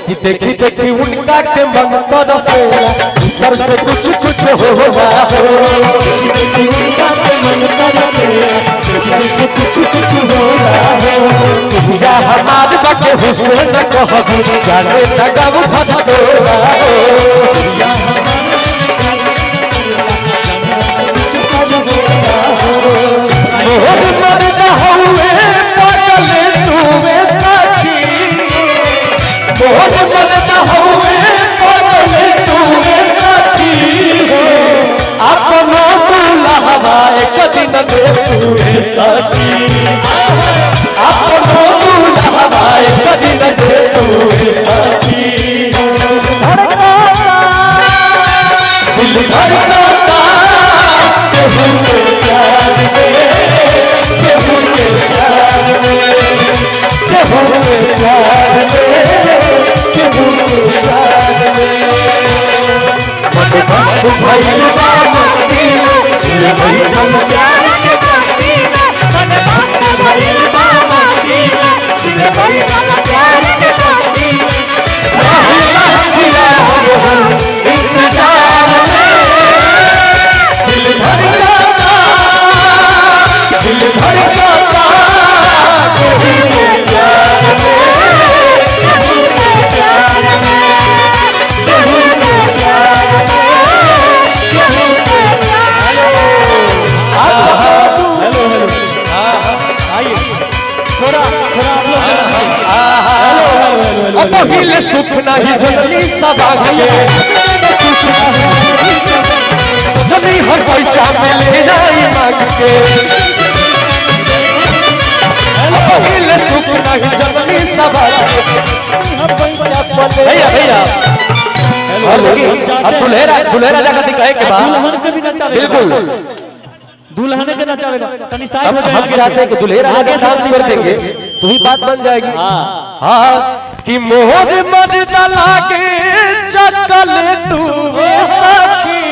कि देखी देखी उनका के मन तरसे ऊपर से कुछ कुछ हो रहा हो, उनका के मन तरसे ऊपर से कुछ कुछ हो रहा हो। या हमारे बाके हुस्न कहबू जाने तगब भटो रहा हो, या मोहन मर्द हुए पागल तुवे सखी, मोहन मर्द हुए पागल तुवे सखी, अपनो दुल्हवा एक दिन दे तुवे सखी, अपनो दुल्हवा एक दिन दे तुवे सखी। दिल धड़कता केहू के प्यार में, केहू के प्यार में, केहू के प्यार में, केहू के प्यार में। मन मस्त भइल बा मस्ती में, दिल बैठल प्यार के मस्ती में, मन मस्त भइल बा मस्ती में, दिल बैठल प्यार के मस्ती में। इंतजार में दिल धड़कता, दिल धड़कता केहू के प्यार में, केहू के प्यार में, केहू के प्यार में, केहू के प्यार में। आइए थोड़ा अब हिले सुख नहीं जननी सबाग के, जनी हर पैसा मिले नहीं मांग के। हिले सुख नहीं जननी सबाग के, भैया भैया और दुल्हे राजा का कहे के बाद बिल्कुल दुल्हन के नचावेगा तनी साइड हो जाए। हम चाहते हैं कि दुल्हे राजा के साथ कर देंगे तो ही बात बन जाएगी। हाँ कि मोहर मर्द लागे चकल डूबे सखी,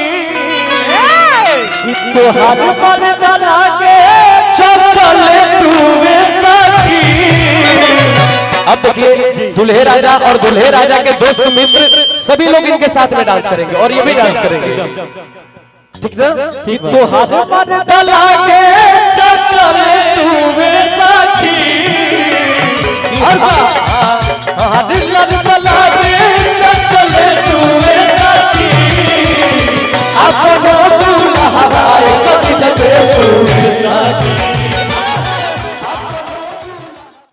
तोहार मर्द लागे चकल डूबे सखी। अब देखिए दुल्हे राजा और दुल्हे राजा के दोस्त मित्र सभी लोग इनके साथ में डांस करेंगे और ये भी डांस करेंगे, ठीक ना? तोहार मर्द लागे चकल डूबे